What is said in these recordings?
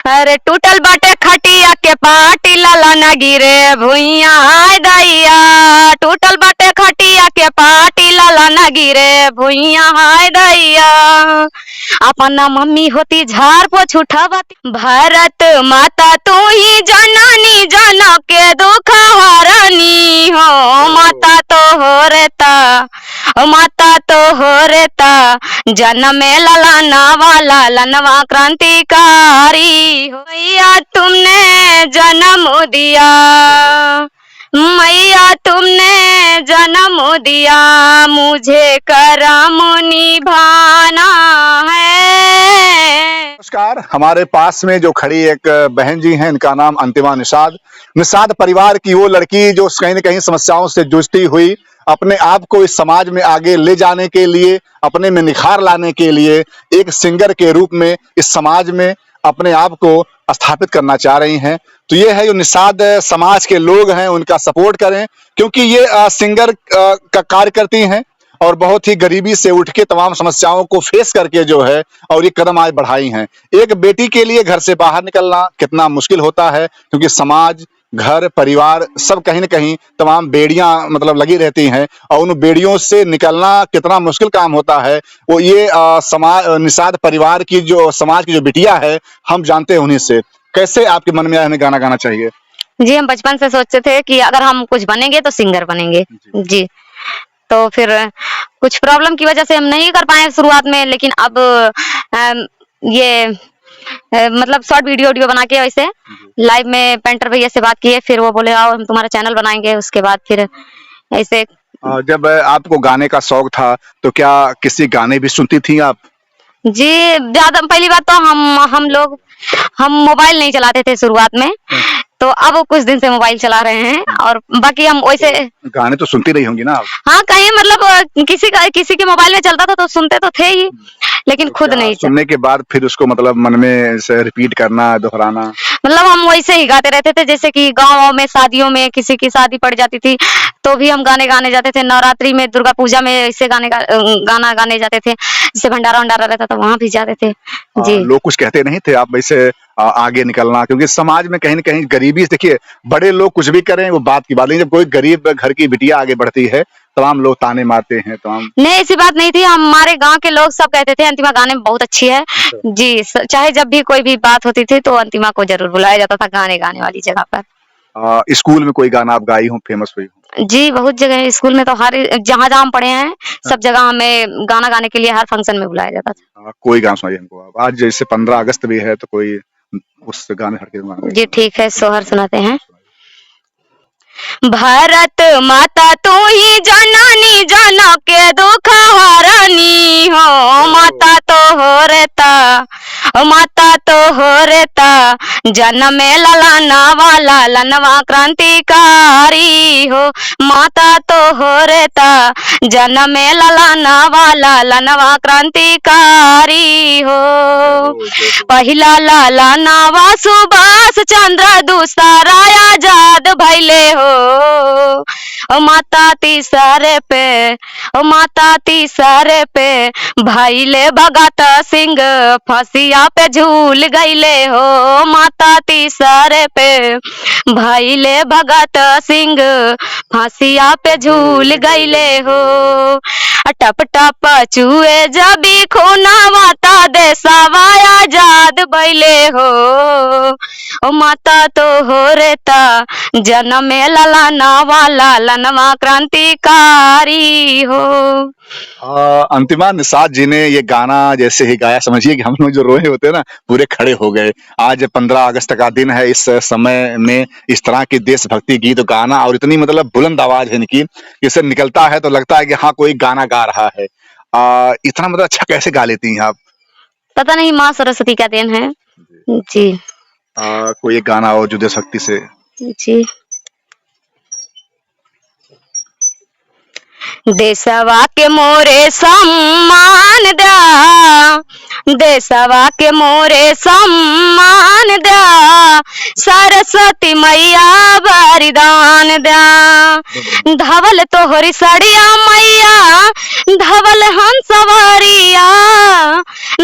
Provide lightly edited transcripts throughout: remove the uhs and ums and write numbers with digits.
अरे टूटल बाटे खटिया के पाटी लाला न गिरे भुइया हाय दैया। टूटल बाटे खटिया के पाटी लाला न गिरे भुइया हाय दैया। अपना मम्मी होती झाड़ पोछ उठावती भारत माता तू ही जननी जनक के दुख हरनी हो। माता तो हो रेता माता तो हो रेता जन्मे ललना वाला लनवा क्रांतिकारी हो। मैया तुमने जन्म दिया मैया तुमने जन्म दिया मुझे करम निभाना है। नमस्कार, हमारे पास में जो खड़ी एक बहन जी हैं, इनका नाम अंतिमा निषाद। निषाद परिवार की वो लड़की जो कहीं न कहीं समस्याओं से जूझती हुई अपने आप को इस समाज में आगे ले जाने के लिए, अपने में निखार लाने के लिए एक सिंगर के रूप में इस समाज में अपने आप को स्थापित करना चाह रही हैं। तो ये है जो निषाद समाज के लोग हैं उनका सपोर्ट करें, क्योंकि ये सिंगर का कार्य करती हैं और बहुत ही गरीबी से उठ के तमाम समस्याओं को फेस करके जो है और ये कदम आज बढ़ाई हैं। एक बेटी के लिए घर से बाहर निकलना कितना मुश्किल होता है, क्योंकि समाज, घर, परिवार सब कहीं न कहीं तमाम बेड़ियां मतलब लगी रहती हैं और उन बेड़ियों से निकलना कितना मुश्किल काम होता है वो ये समाज निषाद परिवार की जो समाज की जो बिटिया है हम जानते हैं उन्हीं से। कैसे आपके मन में आया हमें गाना गाना चाहिए? जी हम बचपन से सोचते थे कि अगर हम कुछ बनेंगे तो सिंगर बनेंगे जी। तो फिर कुछ प्रॉब्लम की वजह से हम नहीं कर पाए शुरुआत में, लेकिन अब ये मतलब शॉर्ट वीडियो बना के वैसे लाइव में पेंटर भैया से बात किए, फिर वो बोले आओ हम तुम्हारा चैनल बनाएंगे। उसके बाद फिर ऐसे जब आपको गाने का शौक था तो क्या किसी गाने भी सुनती थी आप? जी ज्यादा पहली बात तो हम मोबाइल नहीं चलाते थे शुरुआत में, तो अब कुछ दिन से मोबाइल चला रहे हैं और बाकी हम वैसे गाने तो सुनती रही होंगी ना आप? हाँ कहीं मतलब किसी के मोबाइल में चलता था तो सुनते तो थे ही, लेकिन तो खुद नहीं सुनने के बाद फिर उसको मतलब मन में से रिपीट करना, दोहराना? मतलब हम वैसे ही गाते रहते थे, जैसे कि गाँव में शादियों में किसी की शादी पड़ जाती थी तो भी हम गाने गाने जाते थे। नवरात्रि में, दुर्गा पूजा में ऐसे गाना गाने जाते थे। जैसे भंडारा रहता था वहां भी जाते थे जी। लोग कुछ कहते नहीं थे आप वैसे आगे निकलना? क्योंकि समाज में कहीं न कहीं गरीबी, देखिए बड़े लोग कुछ भी करें वो बात की बात, लेकिन जब कोई गरीब घर की बिटिया आगे बढ़ती है तमाम लोग ताने मारते हैं तमाम। नहीं ऐसी बात नहीं थी, हमारे गांव के लोग सब कहते थे अंतिमा गाने में बहुत अच्छी है जी। चाहे जब भी कोई भी बात होती थी तो अंतिमा को जरूर बुलाया जाता था गाने गाने वाली जगह पर। स्कूल में कोई गाना आप गाई हो, फेमस हुई हो? जी बहुत जगह, स्कूल में तो हर जहाँ हम पढ़े हैं सब जगह हमें गाना गाने के लिए हर फंक्शन में बुलाया जाता था। कोई गाना सुनाइए हमको आप। आज जैसे 15 अगस्त भी है तो कोई उस गाने हटके जी ठीक है, सोहर सुनाते हैं। भारत माता तू ही जननी जनक के दुख हरनी हो। माता तो हो रेता माता तो हो रेता जन्मे ललना वाला लनवा क्रांतिकारी हो। माता तो हो रेता जन्मे ललना वाला लनवा क्रांतिकारी हो। पहिला ललनावा सुभाष चंद्र, दूसरा आजाद भैले हो। माता तीसरे पे भैले भगत सिंह फसिया पे झूल गईले हो। माता तीसरे पे भैले भगत सिंह फांसिया पे झूल गईले हो। टप टप चुए जबी खूना माता देशवा आजाद भइले हो। माता तो हो रेता जनमे ललना वाला लनवा क्रांतिकारी हो। अंतिमा निषाद जी ने ये गाना जैसे ही गाया, समझिए कि हम लोग जो रोए होते हैं ना पूरे खड़े हो गए। आज 15 अगस्त का दिन है, इस समय में इस तरह की देशभक्ति गीत गाना और इतनी मतलब बुलंद आवाज है इनकी, इससे निकलता है तो लगता है कि हाँ कोई गाना गा रहा है। इतना मतलब अच्छा कैसे गा लेती हैं आप? पता नहीं, माँ सरस्वती का देन है जी। कोई एक गाना हो जो देशभक्ति से। जी देशवा के मोरे सम्मान दा, देशवा के मोरे सम्मान दा, सरस्वती मैया बलिदान दा। धवल तोहरी सड़िया मैया, धवल हंसवरिया,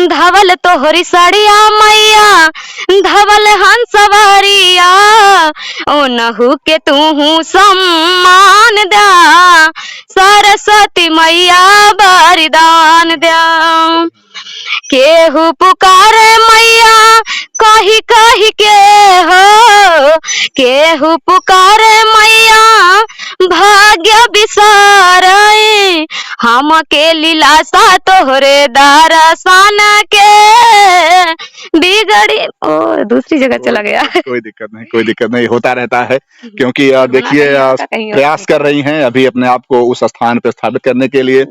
धवल तोहरी सड़िया मैया धवल हंसवरिया ओनहु के तूहू सम्मान दा सरस्वती मैया वरदान द्या केहू पुकारे मैया कही कही के हो केहू पुकारे मैया भाग्य बिसारे हम के लीलासा तोहरे दरसन के बिगड़ी और दूसरी जगह चला गया। कोई दिक्कत नहीं होता रहता है क्योंकि देखिए प्रयास कर रही हैं अभी अपने आप को उस स्थान पर स्थापित करने के लिए।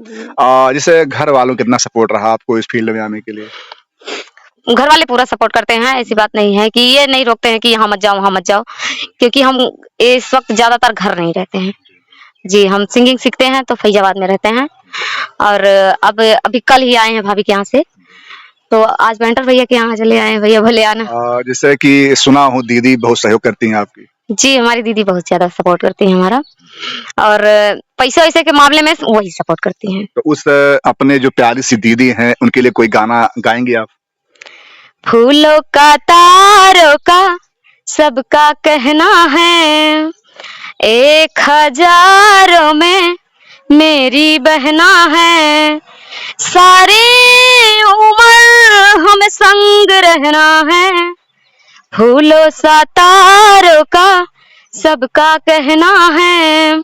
जैसे घर वालों कितना सपोर्ट रहा आपको इस फील्ड में आने के लिए? घर वाले पूरा सपोर्ट करते हैं, ऐसी बात नहीं है कि ये नहीं रोकते हैं कि यहाँ मत जाओ वहाँ मत जाओ, क्योंकि हम इस वक्त ज्यादातर घर नहीं रहते हैं जी। हम सिंगिंग सीखते हैं तो फैजाबाद में रहते हैं और अब अभी कल ही आए हैं भाभी के यहाँ से, तो आज पेंटर भैया के यहाँ चले आए हैं। भैया भले आना। जैसे कि सुना हूँ दीदी बहुत सहयोग करती हैं आपकी। जी हमारी दीदी बहुत ज्यादा सपोर्ट करती है हमारा, और पैसे वैसे के मामले में वही सपोर्ट करती हैं। तो उस अपने जो प्यारी सी दीदी हैं उनके लिए कोई गाना गाएंगे आप? फूलों का तारों का सबका कहना है 1000 में मेरी बहना है, सारी उम्र हमें संग रहना है। फूलों सा तारों का सबका कहना है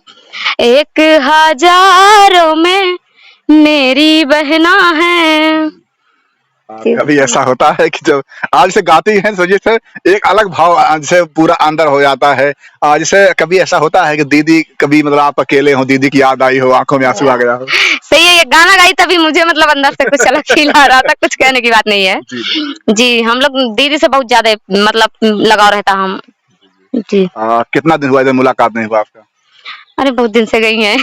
1000 में मेरी बहना है। कभी ऐसा होता है कि जब आज से गाती हैं तो जैसे एक अलग भाव जैसे पूरा अंदर हो जाता है, जैसे कभी ऐसा होता है कि दीदी कभी मतलब आप अकेले हो, दीदी की याद आई हो, आंखों में आंसू आ गया हो? सही है, ये गाना गाई तभी मुझे मतलब अंदर से कुछ अलग फील आ रहा था, कुछ कहने की बात नहीं है जी। हम लोग दीदी से बहुत ज्यादा मतलब लगाव रहता हम जी। कितना दिन हुआ मुलाकात नहीं हुआ आपका? अरे बहुत दिन से गई हैं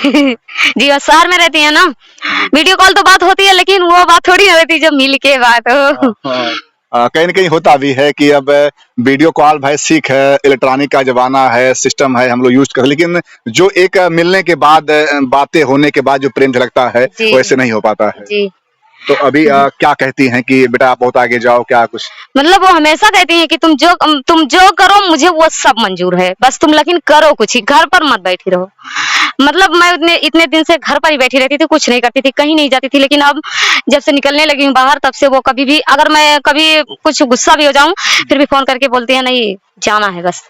जी। और शहर में रहती है ना, वीडियो कॉल तो बात होती है लेकिन वो बात थोड़ी ना रहती जब मिल के बात हो। कहीं न कहीं होता भी है कि अब वीडियो कॉल भाई सीख है, इलेक्ट्रॉनिक का जमाना है, सिस्टम है, हम लोग यूज कर, लेकिन जो एक मिलने के बाद बातें होने के बाद जो प्रेम झलकता है वैसे नहीं हो पाता है जी। तो अभी क्या कहती हैं कि बेटा आप बहुत आगे जाओ, क्या कुछ मतलब वो हमेशा कहती हैं कि तुम जो करो मुझे वो सब मंजूर है, बस तुम लेकिन करो कुछ ही, घर पर मत बैठी रहो। मतलब मैं इतने दिन से घर पर ही बैठी रहती थी, कुछ नहीं करती थी, कहीं नहीं जाती थी, लेकिन अब जब से निकलने लगी हूँ बाहर तब से वो कभी भी अगर मैं कभी कुछ गुस्सा भी हो जाऊं फिर भी फोन करके बोलती है नहीं जाना है बस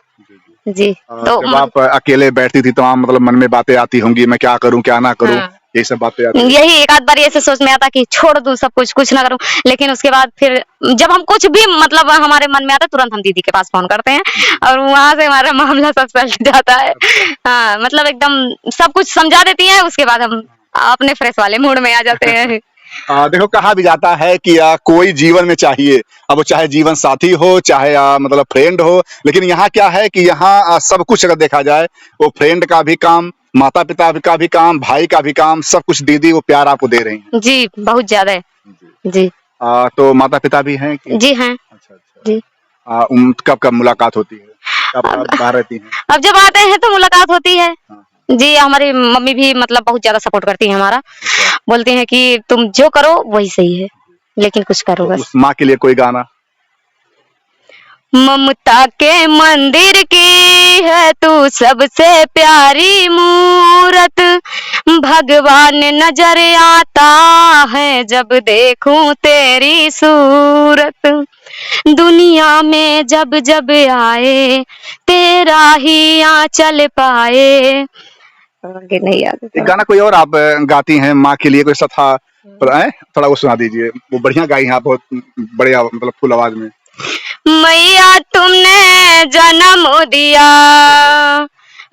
जी। तो जब आप अकेले बैठती थी तो मतलब मन में बातें आती होंगी मैं क्या करूं क्या ना करूं, यही सब बातें आती हैं। यही एक आध बार ऐसे सोच में आता कि छोड़ दूं सब कुछ ना करूं, लेकिन उसके बाद फिर जब हम कुछ भी मतलब हमारे मन में आता तुरंत हम दीदी के पास फोन करते हैं और वहां से हमारा मामला सब सल जाता है। हाँ मतलब एकदम सब कुछ समझा देती हैं, उसके बाद हम अपने फ्रेश वाले मूड में आ जाते हैं। देखो कहा भी जाता है कि कोई जीवन में चाहिए, अब वो चाहे जीवन साथी हो चाहे मतलब फ्रेंड हो, लेकिन यहाँ क्या है कि यहाँ सब कुछ अगर देखा जाए वो फ्रेंड का भी काम, माता पिता का भी काम, भाई का भी काम, सब कुछ दीदी वो प्यार आपको दे रही हैं जी, बहुत ज्यादा है जी। तो माता पिता भी हैं जी हैं। अच्छा जी। कब कब मुलाकात होती है, कब बाहर रहती हैं? अब जब आते हैं तो मुलाकात होती है जी। हमारी मम्मी भी मतलब बहुत ज्यादा सपोर्ट करती है हमारा, बोलती हैं कि तुम जो करो वही सही है लेकिन कुछ करो बस। उस माँ के लिए कोई गाना? ममता के मंदिर की है तू सबसे प्यारी मूरत, भगवान नजर आता है जब देखूं तेरी सूरत, दुनिया में जब जब आए तेरा ही आंचल पाए। आगे नहीं याद। गाना कोई और आप गाती हैं माँ के लिए, कोई सा था थोड़ा वो सुना दीजिए, वो बढ़िया गाई हैं आप, बहुत बढ़िया मतलब फुल आवाज में। मैया तुमने जन्म दिया,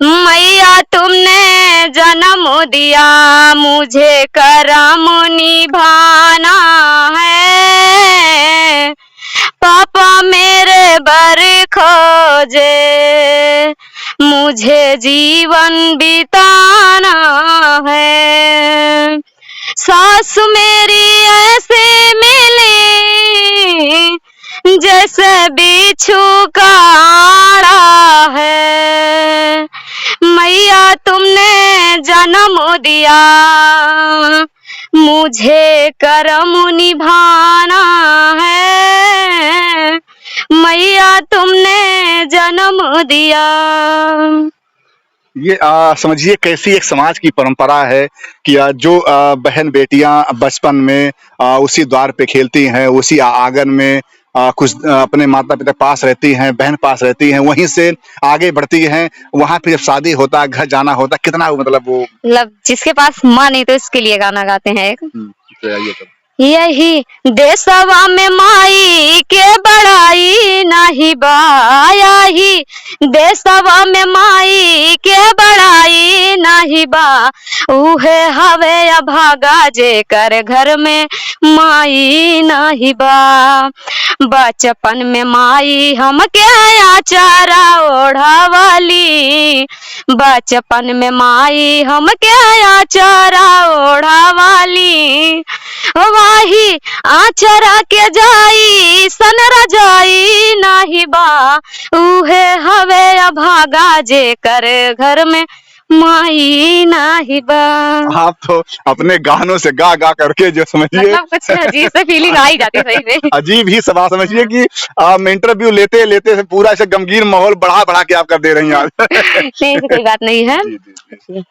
मैया तुमने जन्म दिया, मुझे करम निभाना है, पापा मेरे बर खोजे, मुझे जीवन बिताना है, सास मेरी ऐसे मिली जैसे बिच्छू का आड़ा है, मैया तुमने जन्म दिया, मुझे करम निभाना मैया तुमने जन्म दिया। ये समझिए कैसी एक समाज की परंपरा है कि जो बहन बेटियां बचपन में उसी द्वार पे खेलती हैं, उसी आंगन में कुछ अपने माता पिता पास रहती हैं, बहन पास रहती हैं, वहीं से आगे बढ़ती हैं। वहां पे जब शादी होता है, घर जाना होता है, कितना मतलब वो मतलब जिसके पास माँ नहीं तो इसके लिए गाना गाते हैं एक। तो ये तो यही देशवा में माई के बड़ाई नाही बा, यही देशवा में माई के बड़ाई नाही बा, उहे हवे अभागा जे कर घर में माई नाही बा। बचपन में माई हमके आचारा ओढ़ावाली, बचपन में माई हमके आचारा ओढ़ावाली, वाही आचरा के जाई सन रजाई नाही बा, उहे हवे अभागा जे कर घर में माई नाही बा। आप तो अपने गानों से गा गा करके जो समझिए मतलब कुछ अजीब सी फीलिंग आ ही जाती है सही में। अजीब ही सवाल समझिए कि इंटरव्यू लेते लेते से पूरा ऐसे गमगीन माहौल बढ़ा बढ़ा के आप कर दे रही हैं आज। नहीं ऐसी कोई बात नहीं है। जी।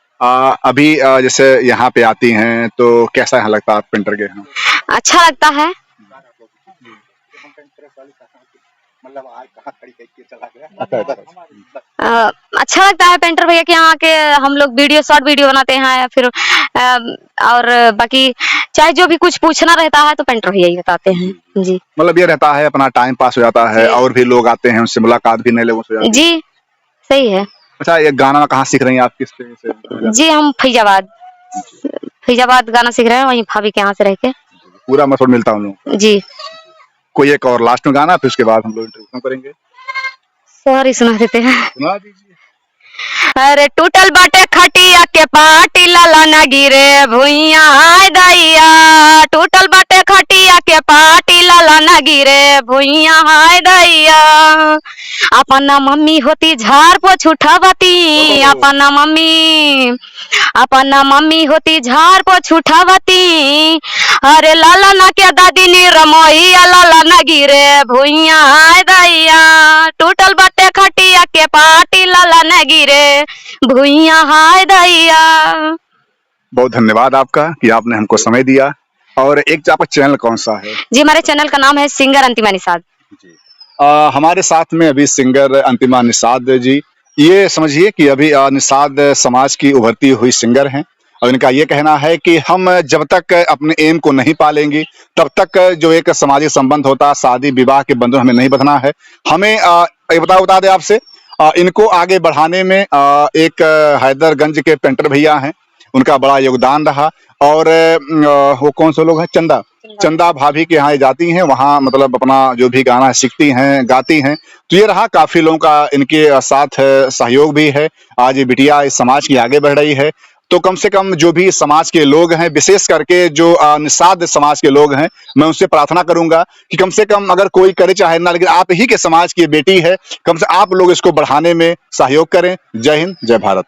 अभी जैसे यहाँ पे आती हैं तो कैसा यहाँ लगता है आप पेंटर के यहाँ? अच्छा लगता है। अच्छा लगता है पेंटर भैया के यहाँ के हम लोग वीडियो शॉर्ट वीडियो बनाते हैं, फिर और बाकी चाहे जो भी कुछ पूछना रहता है तो पेंटर भैया ही बताते हैं। जी मतलब ये रहता है अपना टाइम पास हो जाता है और भी लोग आते हैं उनसे मुलाकात भी नए लोगों से हो जाती है। जी सही है। अच्छा ये गाना कहाँ सीख रही हैं आप, किस से? जी हम फैजाबाद गाना सीख रहे हैं, वहीं भाभी के यहाँ से रह के। पूरा मसौड़ मिलता हूँ लोग। जी कोई एक और लास्ट में गाना, फिर उसके बाद हम लोग इंटरव्यू करेंगे। सॉरी सुना देते हैं। सुना दीजिए। अरे टूटल बाटे खटिया के पाटी लाला न गिरे भुइया हाय दैया, टूटल बाटे खटिया के पाटी लाला न गिरे भुइया हाय दैया। अपना मम्मी होती झाड़ पोछ उठावती, अपना मम्मी होती झाड़ पोछ उठावती, अरे लाला न के दादी नी रमोइया लाला न गिरे भुइया हाय दैया, टूटल बाटे खटिया के पाटी लाला न गिरे भुइया हाय दैया। बहुत धन्यवाद आपका कि आपने हमको समय दिया। और एक आपका चैनल कौन सा है? जी हमारे चैनल का नाम है सिंगर अंतिमा निषाद। जी। हमारे साथ में अभी सिंगर अंतिमा निषाद जी, ये समझिए कि अभी निषाद समाज की उभरती हुई सिंगर हैं और इनका ये कहना है कि हम जब तक अपने एम को नहीं पालेंगे तब तक जो एक सामाजिक संबंध होता है, शादी विवाह के बंधन हमें नहीं बंधना है। हमें एक बता दें आपसे, इनको आगे बढ़ाने में एक हैदरगंज के पेंटर भैया हैं, उनका बड़ा योगदान रहा। और वो कौन से लोग हैं, चंदा भाभी के यहाँ जाती हैं, वहाँ मतलब अपना जो भी गाना सीखती हैं, गाती हैं। तो ये रहा, काफी लोगों का इनके साथ सहयोग भी है। आज ये बिटिया इस समाज की आगे बढ़ रही है। तो कम से कम जो भी समाज के लोग हैं, विशेष करके जो निषाद समाज के लोग हैं, मैं उनसे प्रार्थना करूंगा कि कम से कम अगर कोई करे चाहे ना, लेकिन आप ही के समाज की बेटी है, कम से आप लोग इसको बढ़ाने में सहयोग करें। जय हिंद, जय भारत।